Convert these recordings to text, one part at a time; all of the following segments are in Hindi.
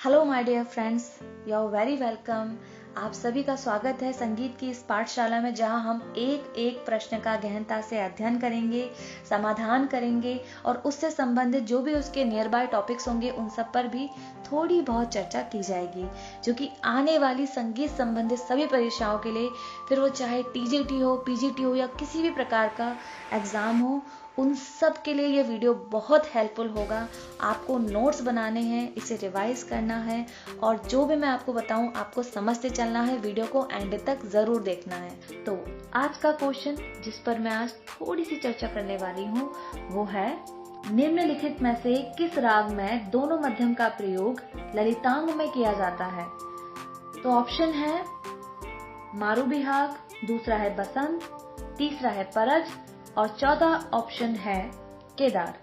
Hello my dear friends, you are very welcome. आप सभी का स्वागत है संगीत की इस पाठशाला में, जहां हम एक एक प्रश्न का गहनता से अध्ययन करेंगे, समाधान करेंगे और उससे संबंधित जो भी उसके नियर बाय टॉपिक्स होंगे उन सब पर भी थोड़ी बहुत चर्चा की जाएगी, जो कि आने वाली संगीत संबंधित सभी परीक्षाओं के लिए, फिर वो चाहे टीजीटी हो, पीजीटी हो या किसी भी प्रकार का एग्जाम हो, उन सब के लिए ये वीडियो बहुत हेल्पफुल होगा। आपको नोट्स बनाने हैं, इसे रिवाइज करना है और जो भी मैं आपको बताऊं आपको समझते चलना है। वीडियो को एंड तक जरूर देखना है। तो आज का क्वेश्चन जिस पर मैं आज थोड़ी सी चर्चा करने वाली हूँ वो है, निम्नलिखित में से किस राग में दोनों मध्यम का प्रयोग ललितांग में किया जाता है? तो ऑप्शन है मारूबिहाग, दूसरा है बसंत, तीसरा है परज और चौथा ऑप्शन है केदार।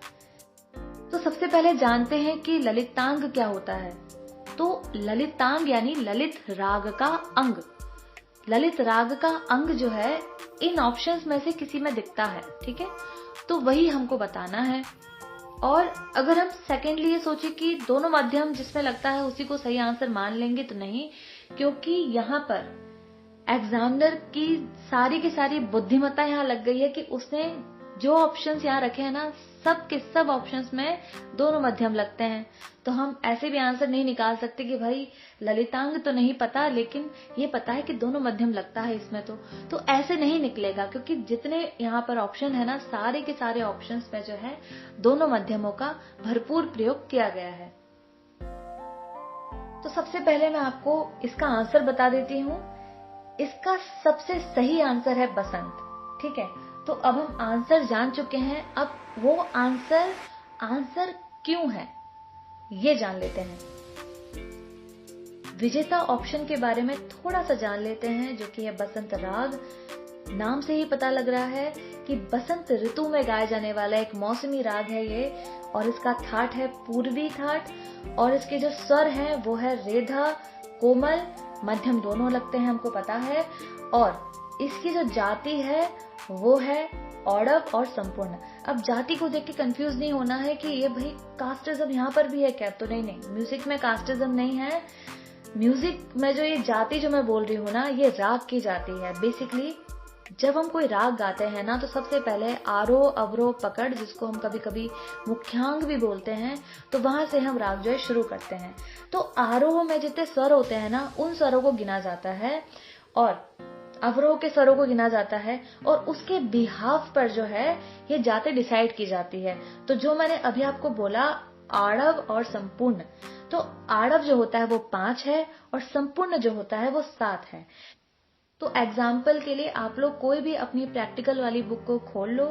तो सबसे पहले जानते हैं कि ललितांग क्या होता है। तो ललितांग यानी ललित राग का अंग। ललित राग का अंग जो है इन ऑप्शंस में से किसी में दिखता है, ठीक है, तो वही हमको बताना है। और अगर हम सेकेंडली ये सोचे कि दोनों मध्यम जिसमें लगता है उसी को सही आंसर मान लेंगे, तो नहीं, क्योंकि यहाँ पर एग्जामिनर की सारी बुद्धिमत्ता यहाँ लग गई है कि उसने जो ऑप्शंस यहाँ रखे हैं ना, सब के सब ऑप्शंस में दोनों मध्यम लगते हैं। तो हम ऐसे भी आंसर नहीं निकाल सकते कि भाई ललितांग तो नहीं पता लेकिन ये पता है कि दोनों मध्यम लगता है इसमें। तो ऐसे नहीं निकलेगा, क्योंकि जितने यहाँ पर ऑप्शन है ना, सारे के सारे ऑप्शंस में जो है दोनों मध्यमों का भरपूर प्रयोग किया गया है। तो सबसे पहले मैं आपको इसका आंसर बता देती हूँ। इसका सबसे सही आंसर है बसंत, ठीक है। तो अब हम आंसर जान चुके हैं, अब वो आंसर क्यों है ये जान लेते हैं। विजेता ऑप्शन के बारे में थोड़ा सा जान लेते हैं, जो कि है बसंत राग। नाम से ही पता लग रहा है कि बसंत ऋतु में गाया जाने वाला एक मौसमी राग है ये, और इसका थाट है पूर्वी थाट, और इसके जो स्वर हैं वो है रेधा, कोमल, मध्यम दोनों लगते हैं, हमको पता है। और इसकी जो जाति है वो है औडव और संपूर्ण। अब जाति को देख के कंफ्यूज नहीं होना है कि ये भाई कास्टिज्म यहाँ पर भी है क्या, तो नहीं, म्यूजिक में कास्टिज्म नहीं है। म्यूजिक में जो ये जाति जो मैं बोल रही हूँ ना, ये राग की जाति है। बेसिकली जब हम कोई राग गाते हैं ना, तो सबसे पहले आरोह अवरोह पकड़, जिसको हम कभी कभी मुख्यांग भी बोलते हैं, तो वहां से हम राग जो है शुरू करते हैं। तो आरोह में जितने स्वर होते हैं ना, उन स्वरों को गिना जाता है और अवरोह के स्वरों को गिना जाता है, और उसके बिहाफ पर जो है ये जाति डिसाइड की जाती है। तो जो मैंने अभी आपको बोला आड़व और संपूर्ण, तो आड़व जो होता है वो 5 है और संपूर्ण जो होता है वो 7 है। तो एग्जाम्पल के लिए आप लोग कोई भी अपनी प्रैक्टिकल वाली बुक को खोल लो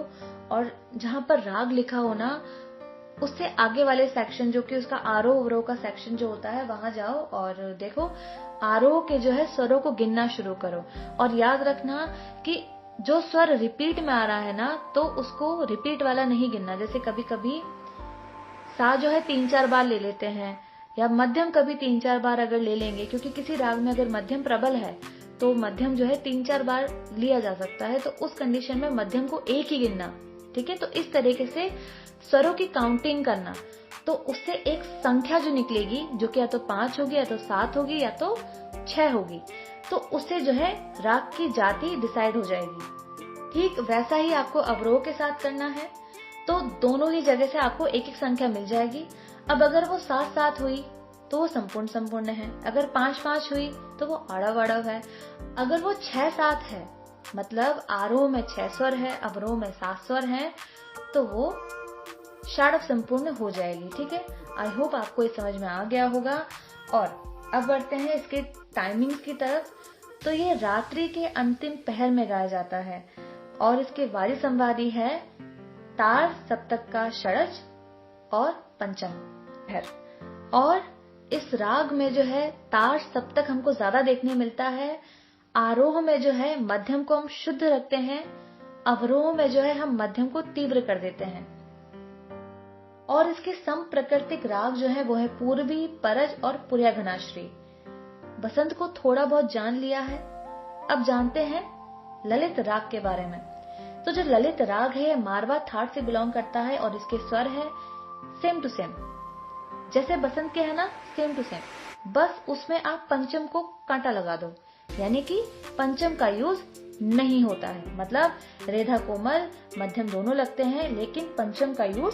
और जहां पर राग लिखा हो ना, उससे आगे वाले सेक्शन जो कि उसका आरोह अवरोह का सेक्शन जो होता है, वहां जाओ और देखो आरोह के जो है स्वरों को गिनना शुरू करो। और याद रखना कि जो स्वर रिपीट में आ रहा है ना, तो उसको रिपीट वाला नहीं गिनना। जैसे कभी कभी सा जो है 3-4 बार ले लेते हैं, या मध्यम कभी 3-4 बार अगर ले लेंगे, क्योंकि किसी राग में अगर मध्यम प्रबल है तो मध्यम जो है 3-4 बार लिया जा सकता है, तो उस कंडीशन में मध्यम को एक ही गिनना, ठीक है। तो इस तरीके से स्वरों की काउंटिंग करना, तो उससे एक संख्या जो निकलेगी, जो कि या तो 5 होगी, या तो 7 होगी, या तो 6 होगी, तो उससे जो है राग की जाति डिसाइड हो जाएगी। ठीक वैसा ही आपको अवरोह के साथ करना है, तो दोनों ही जगह से आपको एक एक संख्या मिल जाएगी। अब अगर वो 7-7 हुई तो वो संपूर्ण संपूर्ण है, अगर 5-5 हुई तो वो आड़व आड़व है, अगर वो 6-7 है, मतलब आरोह में 6 स्वर है, अवरोह में 7 स्वर है, तो वो षाडव संपूर्ण हो जाएगी, ठीक है। आई होप आपको ये समझ में आ गया होगा। और अब बढ़ते हैं इसके टाइमिंग्स की तरफ। तो ये रात्रि के अंतिम पहर में गाया जाता है, और इसके वारी संवादी है तार सप्तक का षडज और पंचम पहर। और इस राग में जो है तार सप्तक हमको ज्यादा देखने मिलता है। आरोह में जो है मध्यम को हम शुद्ध रखते हैं, अवरोह में जो है हम मध्यम को तीव्र कर देते हैं। और इसके सम प्राकृतिक राग जो है वो है पूर्वी, परज और पुरिया घनाश्री। बसंत को थोड़ा बहुत जान लिया है, अब जानते हैं ललित राग के बारे में। तो जो ललित राग है मारवा थाट से बिलोंग करता है, और इसके स्वर है सेम टू सेम, जैसे बसंत के है ना, सेम टू सेम। बस उसमें आप पंचम को कांटा लगा दो, यानी कि पंचम का यूज नहीं होता है। मतलब रेधा कोमल मध्यम दोनों लगते हैं, लेकिन पंचम का यूज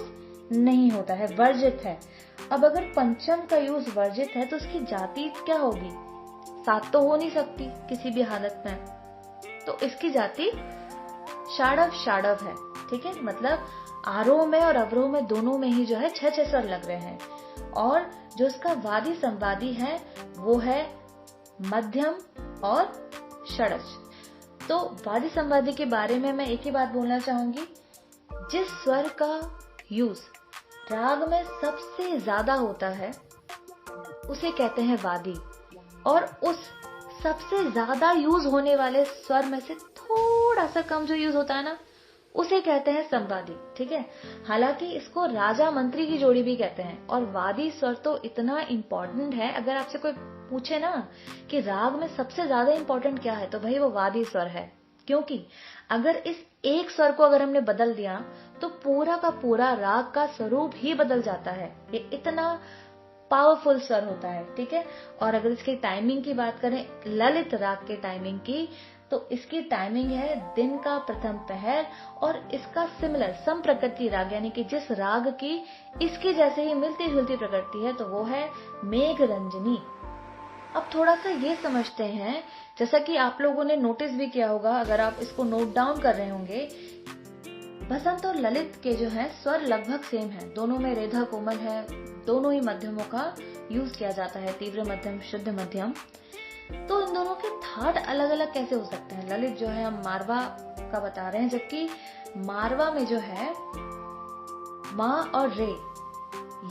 नहीं होता है, वर्जित है। अब अगर पंचम का यूज वर्जित है तो उसकी जाति क्या होगी? सात तो हो नहीं सकती किसी भी हालत में, तो इसकी जाति षाडव षाडव है। ठीक है, मतलब आरोह में और अवरोह में दोनों में ही जो है 6 स्वर लग रहे हैं। और जो इसका वादी संवादी है वो है मध्यम और षडज। तो वादी संवादी के बारे में मैं एक ही बात बोलना चाहूंगी, जिस स्वर का यूज राग में सबसे ज्यादा होता है उसे कहते हैं वादी, और उस सबसे ज्यादा यूज होने वाले स्वर में से थोड़ा सा कम जो यूज होता है ना, उसे कहते हैं संवादी। ठीक है, हालांकि इसको राजा मंत्री की जोड़ी भी कहते हैं। और वादी स्वर तो इतना इम्पोर्टेंट है, अगर आपसे कोई पूछे ना कि राग में सबसे ज्यादा इम्पोर्टेंट क्या है, तो भाई वो वादी स्वर है। क्योंकि अगर इस एक स्वर को अगर हमने बदल दिया तो पूरा का पूरा राग का स्वरूप ही बदल जाता है। ये इतना पावरफुल स्वर होता है। ठीक है, और अगर इसकी टाइमिंग की बात करें, ललित राग के टाइमिंग की, तो इसकी टाइमिंग है दिन का प्रथम पहर, और इसका सिमिलर सम प्रकृति राग, यानी कि जिस राग की इसके जैसे ही मिलती जुलती प्रकृति है, तो वो है मेघ रंजनी। अब थोड़ा सा ये समझते हैं, जैसा कि आप लोगों ने नोटिस भी किया होगा, अगर आप इसको नोट डाउन कर रहे होंगे, बसंत और ललित के जो है स्वर लगभग सेम है, दोनों में रेधा कोमल है, दोनों ही मध्यमों का यूज किया जाता है, तीव्र मध्यम, शुद्ध मध्यम। तो इन दोनों के थाट अलग अलग कैसे हो सकते हैं? ललित जो है हम मारवा का बता रहे हैं, जबकि मारवा में जो है माँ और रे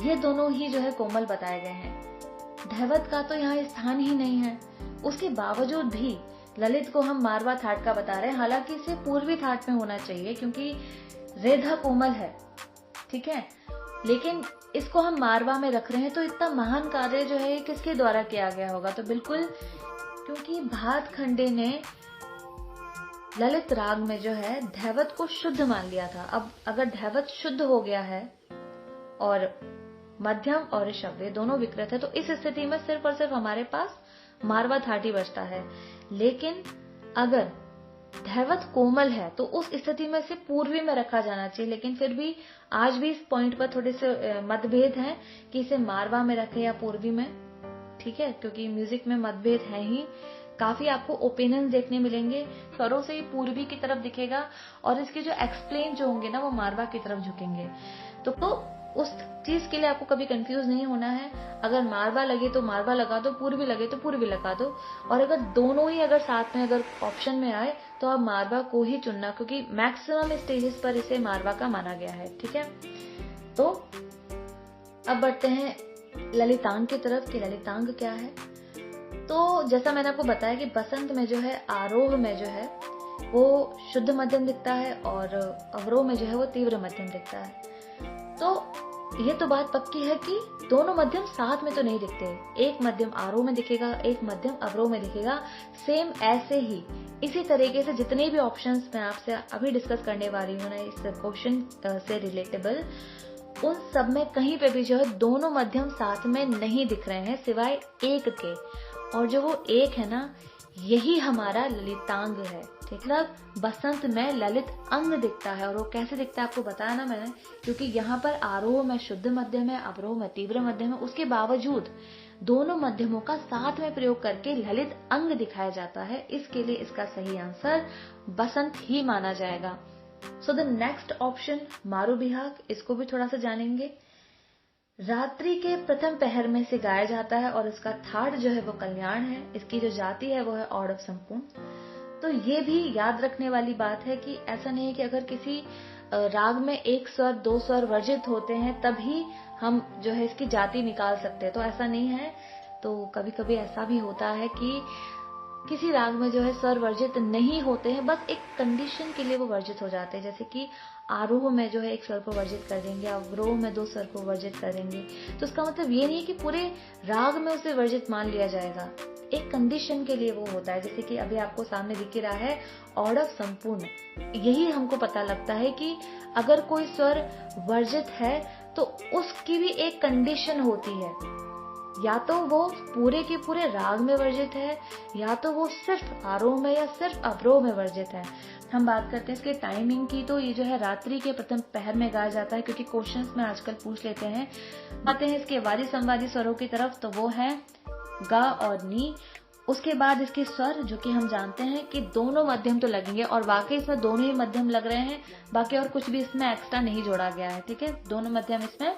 ये दोनों ही जो है कोमल बताए गए हैं। धैवत का तो यहाँ स्थान ही नहीं है, उसके बावजूद भी ललित को हम मारवा थाट का बता रहे हैं। हालांकि इसे पूर्वी थाट में होना चाहिए क्योंकि रेधा कोमल है। ठीक है, लेकिन इसको हम मारवा में रख रहे हैं, तो इतना महान कार्य जो है किसके द्वारा किया गया होगा? तो बिल्कुल क्योंकि भातखंडे ने ललित राग में जो है धैवत को शुद्ध मान लिया था। अब अगर धैवत शुद्ध हो गया है और मध्यम और ऋषभ ये दोनों विकृत है, तो इस स्थिति में सिर्फ और सिर्फ हमारे पास मारवा थाट ही बचता है। लेकिन अगर धैवत कोमल है तो उस स्थिति में से पूर्वी में रखा जाना चाहिए। लेकिन फिर भी आज भी इस पॉइंट पर थोड़े से मतभेद हैं कि इसे मारवा में रखे या पूर्वी में। ठीक है, क्योंकि म्यूजिक में मतभेद है ही, काफी आपको ओपिनियंस देखने मिलेंगे। स्वरों से ही पूर्वी की तरफ दिखेगा और इसके जो एक्सप्लेन जो होंगे ना वो मारवा की तरफ झुकेंगे। तो उस चीज के लिए आपको कभी कंफ्यूज नहीं होना है। अगर मारवा लगे तो मारवा लगा दो, पूर्वी लगे तो पूर्वी लगा दो, और अगर दोनों ही अगर साथ में अगर ऑप्शन में आए तो आप मारवा को ही चुनना, क्योंकि मैक्सिमम स्टेजेस पर इसे मारवा का माना गया है। ठीक है, तो अब बढ़ते हैं ललितांग की तरफ कि ललितांग क्या है। तो जैसा मैंने आपको बताया कि बसंत में जो है आरोह में जो है वो शुद्ध मध्यम दिखता है और अवरोह में जो है वो तीव्र मध्यम दिखता है। तो ये तो बात पक्की है कि दोनों मध्यम साथ में तो नहीं दिखते, एक मध्यम आरोह में दिखेगा, एक मध्यम अवरोह में दिखेगा। सेम ऐसे ही इसी तरीके से जितने भी ऑप्शंस मैं आपसे अभी डिस्कस करने वाली हूँ ना इस क्वेश्चन से रिलेटेबल, उन सब में कहीं पे भी जो है दोनों मध्यम साथ में नहीं दिख रहे हैं सिवाय एक के, और जो वो एक है ना यही हमारा ललितांग है। ठीक है, बसंत में ललित अंग दिखता है, और वो कैसे दिखता है आपको बताया ना मैंने, क्योंकि यहाँ पर आरोह में शुद्ध मध्यम है, अवरोह में तीव्र मध्यम है, उसके बावजूद दोनों मध्यमों का साथ में प्रयोग करके ललित अंग दिखाया जाता है। इसके लिए इसका सही आंसर बसंत ही माना जाएगा। सो द नेक्स्ट ऑप्शन मारू बिहाग, इसको भी थोड़ा सा जानेंगे। रात्रि के प्रथम पहर में से गाया जाता है और इसका थाट जो है वो कल्याण है। इसकी जो जाति है वो है औडव संपूर्ण। तो ये भी याद रखने वाली बात है कि ऐसा नहीं है कि अगर किसी राग में एक स्वर दो स्वर वर्जित होते हैं तभी हम जो है इसकी जाति निकाल सकते हैं, तो ऐसा नहीं है। तो कभी कभी ऐसा भी होता है कि किसी राग में जो है स्वर वर्जित नहीं होते हैं, बस एक कंडीशन के लिए वो वर्जित हो जाते हैं। जैसे कि आरोह में जो है एक स्वर को वर्जित कर देंगे, अवरोह में दो स्वर को वर्जित कर देंगे, तो इसका मतलब ये नहीं है कि पूरे राग में उसे वर्जित मान लिया जाएगा, एक कंडीशन के लिए वो होता है। जैसे कि अभी आपको सामने दिख रहा है औडव संपूर्ण, यही हमको पता लगता है कि अगर कोई स्वर वर्जित है तो उसकी भी एक कंडीशन होती है। या तो वो पूरे के पूरे राग में वर्जित है, या तो वो सिर्फ आरोह में या सिर्फ अवरोह में वर्जित है। हम बात करते हैं इसके टाइमिंग की, तो ये जो है रात्रि के प्रथम पहर में गाया जाता है, क्योंकि क्वेश्चंस में आजकल पूछ लेते हैं। आते हैं इसके वादी संवादी स्वरों की तरफ, तो वो है गा और नी। उसके बाद इसके स्वर, जो कि हम जानते हैं कि दोनों मध्यम तो लगेंगे, और वाकई इसमें दोनों ही मध्यम लग रहे हैं, बाकी और कुछ भी इसमें एक्स्ट्रा नहीं जोड़ा गया है। ठीक है, दोनों मध्यम इसमें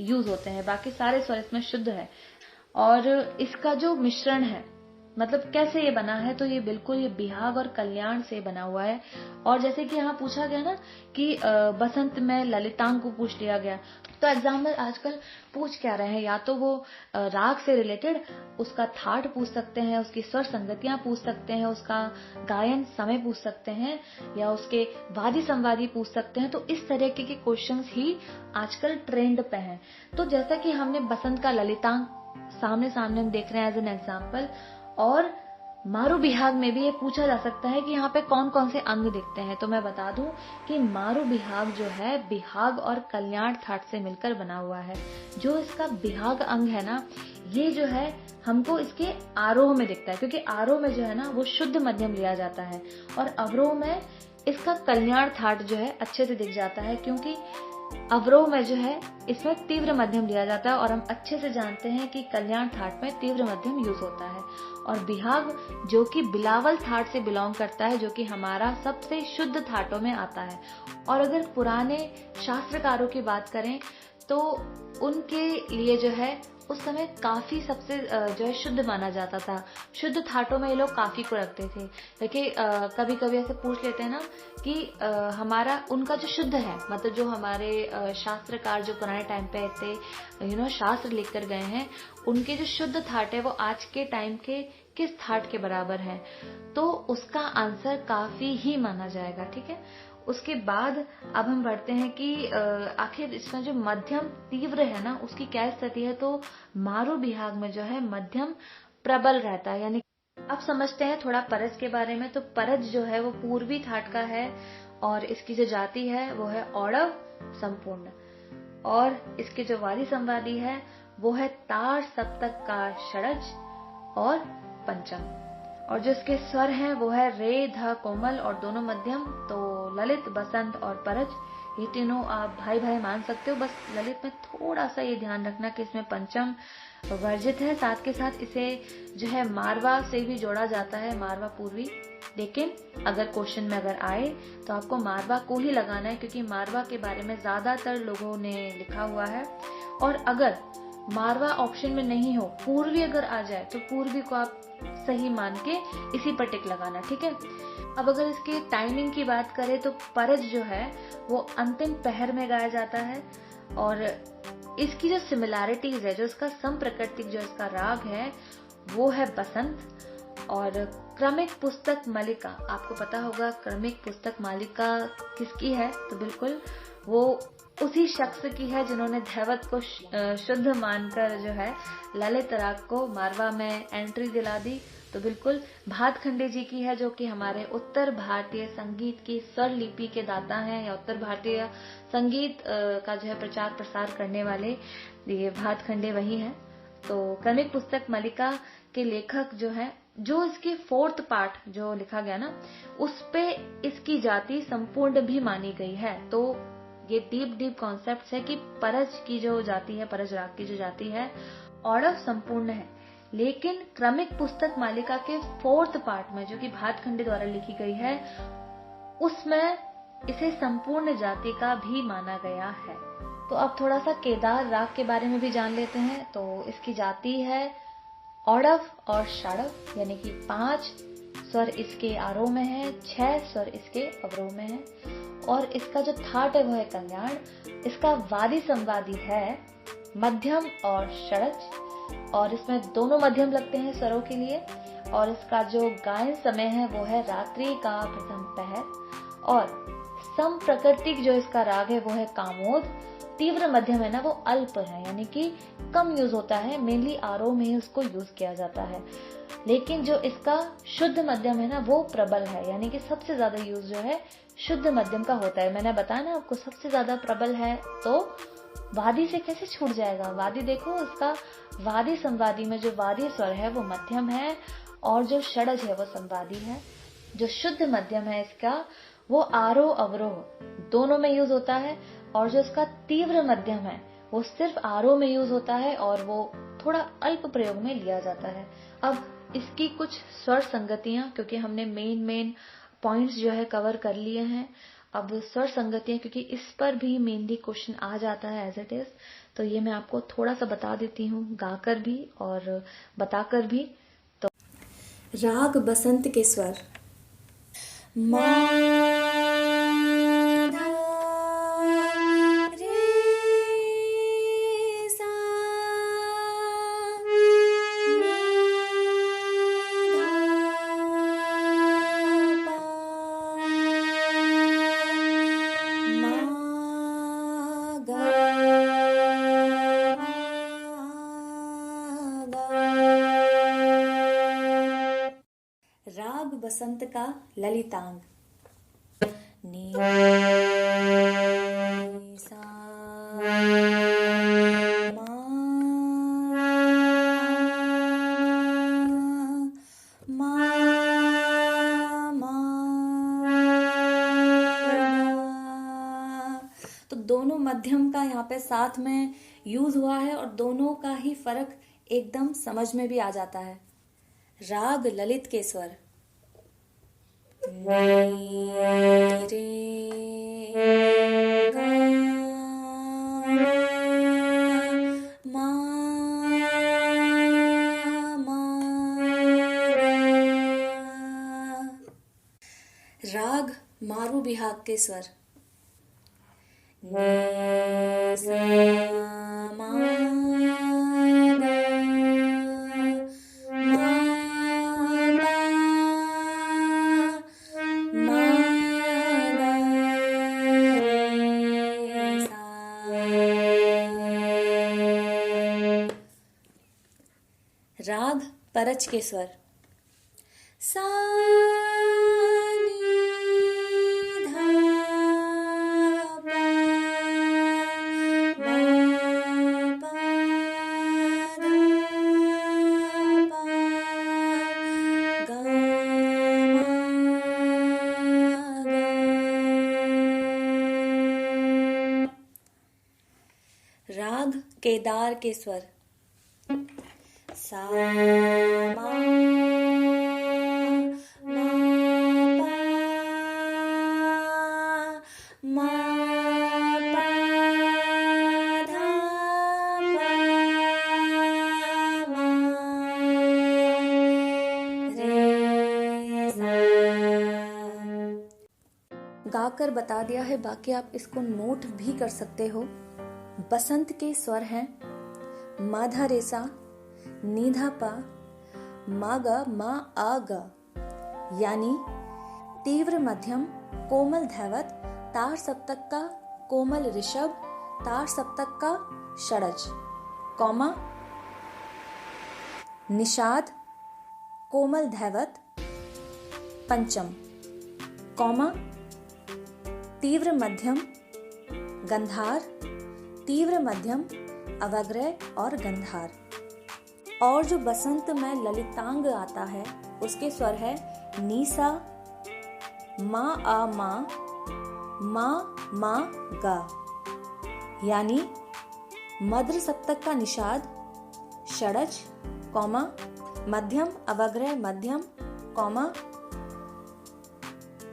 यूज होते हैं, बाकी सारे स्वर इसमें शुद्ध है। और इसका जो मिश्रण है, मतलब कैसे ये बना है, तो ये बिल्कुल ये बिहाग और कल्याण से बना हुआ है। और जैसे कि यहाँ पूछा गया ना कि बसंत में ललितांग को पूछ लिया गया, तो एग्जाम में आजकल पूछ क्या रहे हैं, या तो वो राग से रिलेटेड उसका थाट पूछ सकते हैं, उसकी स्वर संगतियां पूछ सकते हैं, उसका गायन समय पूछ सकते हैं, या उसके वादी संवादी पूछ सकते हैं। तो इस तरह के क्वेश्चंस ही आजकल ट्रेंड पे हैं। तो जैसा कि हमने बसंत का ललितांग सामने सामने हम देख रहे हैं एज एन एग्जाम्पल, और मारू बिहाग में भी ये पूछा जा सकता है कि यहाँ पे कौन कौन से अंग दिखते हैं। तो मैं बता दूं कि मारू बिहाग जो है बिहाग और कल्याण थाट से मिलकर बना हुआ है। जो इसका बिहाग अंग है ना, ये जो है हमको इसके आरोह में दिखता है, क्योंकि आरोह में जो है ना वो शुद्ध मध्यम लिया जाता है, और अवरोह में इसका कल्याण थाट जो है अच्छे से दिख जाता है, क्योंकि अवरोह में जो है इसमें तीव्र मध्यम लिया जाता है, और हम अच्छे से जानते हैं कि कल्याण थाट में तीव्र मध्यम यूज होता है। और बिहाग जो कि बिलावल थाट से बिलोंग करता है, जो कि हमारा सबसे शुद्ध थाटों में आता है। और अगर पुराने शास्त्रकारों की बात करें तो उनके लिए जो है उस समय काफी सबसे जो है शुद्ध माना जाता था। शुद्ध थाटों में ये लोग काफी को रखते थे। देखिए कभी कभी ऐसे पूछ लेते हैं ना कि हमारा उनका जो शुद्ध है, मतलब जो हमारे शास्त्रकार जो पुराने टाइम पे थे शास्त्र लिख कर गए हैं, उनके जो शुद्ध थाट है वो आज के टाइम के किस थाट के बराबर है, तो उसका आंसर काफी ही माना जाएगा। ठीक है, उसके बाद अब हम बढ़ते हैं कि आखिर इसमें जो मध्यम तीव्र है ना उसकी क्या स्थिति है। तो मारू बिहाग में जो है मध्यम प्रबल रहता है। यानी अब समझते हैं थोड़ा परज के बारे में। तो परज जो है वो पूर्वी थाट का है, और इसकी जो जाति है वो है औड़व संपूर्ण, और इसके जो वादी संवादी है वो है तार सप्तक का षडज और पंचम, और जो इसके स्वर हैं वो है रे ध कोमल और दोनों मध्यम। तो ललित, बसंत और परज, ये तीनों आप भाई भाई मान सकते हो। बस ललित में थोड़ा सा ये ध्यान रखना कि इसमें पंचम वर्जित है, साथ के साथ इसे जो है मारवा से भी जोड़ा जाता है, मारवा पूर्वी। लेकिन अगर क्वेश्चन में अगर आए तो आपको मारवा को ही लगाना है, क्योंकि मारवा के बारे में ज्यादातर लोगों ने लिखा हुआ है। और अगर मारवा ऑप्शन में नहीं हो, पूर्वी अगर आ जाए, तो पूर्वी को आप सही मान के इसी पर टिक लगाना। ठीक है, अब अगर इसके टाइमिंग की बात करें तो परज जो है वो अंतिम पहर में गाया जाता है, और इसकी जो सिमिलैरिटीज है, जो इसका संप्रकृतिक जो इसका राग है वो है बसंत। और क्रमिक पुस्तक मालिका, आपको पता होगा क्रमिक पुस्तक मालिका किसकी है, तो बिल्कुल वो उसी शख्स की है जिन्होंने दैवत को शुद्ध मानकर जो है ललित राग को मारवा में एंट्री दिला दी। तो बिल्कुल भातखंडे जी की है, जो कि हमारे उत्तर भारतीय संगीत की स्वर लिपि के दाता हैं, या उत्तर भारतीय संगीत का जो है प्रचार प्रसार करने वाले ये भातखंडे वही हैं। तो क्रमिक पुस्तक मालिका के लेखक जो है, जो इसके 4th पार्ट जो लिखा गया ना, उस पे इसकी जाति संपूर्ण भी मानी गई है। तो ये डीप कॉन्सेप्ट है कि परज की जो जाति है, परज राग की जो जाति है औड़व संपूर्ण है, लेकिन क्रमिक पुस्तक मालिका के 4th पार्ट में, जो कि भातखंडे द्वारा लिखी गई है, उसमें इसे संपूर्ण जाति का भी माना गया है। तो अब थोड़ा सा केदार राग के बारे में भी जान लेते हैं। तो इसकी जाति है औड़व और षाड़व, यानी कि 5 स्वर इसके आरोह में है, 6 स्वर इसके अवरोह में है, और इसका जो थाट है वो है कल्याण। इसका वादी संवादी है मध्यम और षडज, और इसमें दोनों मध्यम लगते हैं स्वरों के लिए। और इसका जो गायन समय है वो है रात्रि का प्रथम पहर, और सम प्रकृतिक जो इसका राग है वो है कामोद। तीव्र मध्यम है ना वो अल्प है, यानी कि कम यूज होता है, मेनली आरोह में ही उसको यूज किया जाता है। लेकिन जो इसका शुद्ध मध्यम है ना वो प्रबल है, यानी कि सबसे ज्यादा यूज जो है शुद्ध मध्यम का होता है। मैंने बताया ना आपको सबसे ज्यादा प्रबल है तो वादी से कैसे छूट जाएगा? वादी देखो, इसका वादी संवादी में जो वादी स्वर है वो मध्यम है और जो षडज है वो संवादी है। जो शुद्ध मध्यम है इसका वो आरोह अवरोह दोनों में यूज होता है, और जो इसका तीव्र मध्यम है वो सिर्फ आरोह में यूज होता है और वो थोड़ा अल्प प्रयोग में लिया जाता है। अब इसकी कुछ स्वर संगतियां, क्योंकि हमने मेन पॉइंट्स जो है कवर कर लिए हैं। अब स्वर संगतियां, क्योंकि इस पर भी मेनली क्वेश्चन आ जाता है एज इट इज, तो ये मैं आपको थोड़ा सा बता देती हूँ, गाकर भी और बताकर भी। तो राग बसंत के स्वर मा राग बसंत का ललितांग नी सा मा मा मा। तो दोनों मध्यम का यहाँ पे साथ में यूज हुआ है और दोनों का ही फर्क एकदम समझ में भी आ जाता है। राग ललित के स्वर नी रे गा मा मा गा। राग मारू बिहाग के स्वर नी सा मा गा राग परच के स्वर सा नी धा पा मा पा धा पा गा मा गा। राग केदार के स्वर सा मा मा पा मा पा धा पा मा रे सा। गाकर बता दिया है, बाकी आप इसको नोट भी कर सकते हो। बसंत के स्वर हैं माधा रेसा नीधा पा मागा मा आगा, यानी तीव्र मध्यम कोमल धैवत तार सप्तक का कोमल ऋषभ तार सप्तक का षडज, कौमा निषाद कोमल धैवत पंचम, कौमा तीव्र मध्यम गंधार तीव्र मध्यम अवग्रह और गंधार। और जो बसंत में ललितांग आता है उसके स्वर है नीसा मा आ मा गा, यानी मध्र सप्तक का निषाद षडज कौमा मध्यम अवग्रह मध्यम कौमा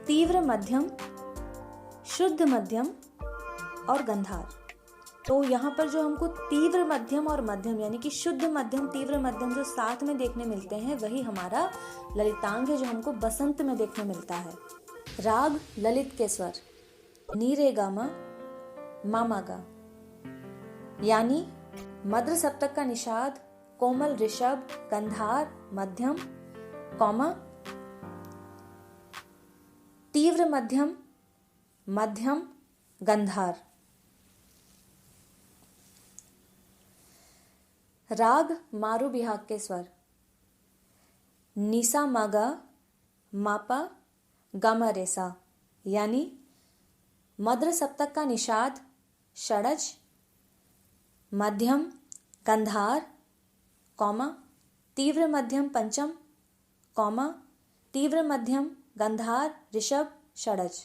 तीव्र मध्यम शुद्ध मध्यम और गंधार। तो यहाँ पर जो हमको तीव्र मध्यम और मध्यम यानी कि शुद्ध मध्यम तीव्र मध्यम जो साथ में देखने मिलते हैं वही हमारा ललितांग है, जो हमको बसंत में देखने मिलता है। राग ललित के स्वर नी रे गा मा गा, यानी मध्र सप्तक का निषाद कोमल ऋषभ गंधार मध्यम कौमा तीव्र मध्यम मध्यम गंधार। राग मारू बिहाग के स्वर निसा मागा मापा गामा रेसा, यानी मध्र सप्तक का निषाद षडज मध्यम गंधार, कॉमा तीव्र मध्यम पंचम, कॉमा तीव्र मध्यम गंधार ऋषभ षडज।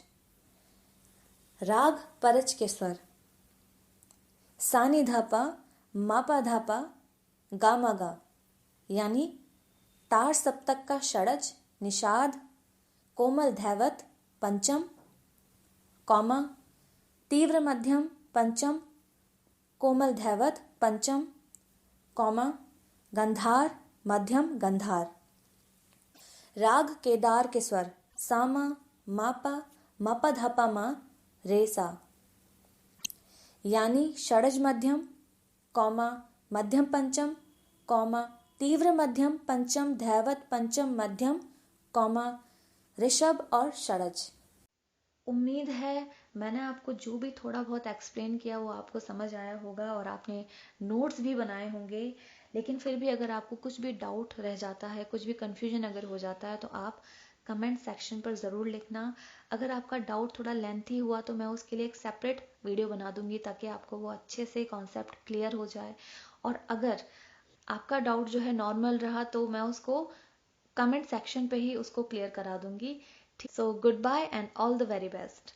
राग परच के स्वर सानी धापा, मापा धापा, गामा गा, यानी तार सप्तक का षडज निषाद, कोमल धैवत पंचम, कॉमा तीव्र मध्यम पंचम, कोमल धैवत पंचम, कॉमा गंधार मध्यम गंधार। राग केदार के स्वर सामा, मापा, मापा धापा मा, रेसा, यानी षडज मध्यम, कॉमा मध्यम पंचम, कॉमा तीव्र मध्यम पंचम धैवत पंचम मध्यम, कॉमा ऋषभ और षडज। उम्मीद है मैंने आपको जो भी थोड़ा बहुत एक्सप्लेन किया वो आपको समझ आया होगा और आपने नोट्स भी बनाए होंगे। लेकिन फिर भी अगर आपको कुछ भी डाउट रह जाता है, कुछ भी कंफ्यूजन अगर हो जाता है तो आप कमेंट सेक्शन पर ज़रूर लिखना। अगर आपका डाउट थोड़ा लेंथी हुआ तो मैं उसके लिए एक सेपरेट वीडियो बना दूंगी ताकि आपको वो अच्छे से कॉन्सेप्ट क्लियर हो जाए। और अगर आपका डाउट जो है नॉर्मल रहा तो मैं उसको कमेंट सेक्शन पे ही उसको क्लियर करा दूंगी। So good bye and all the very best.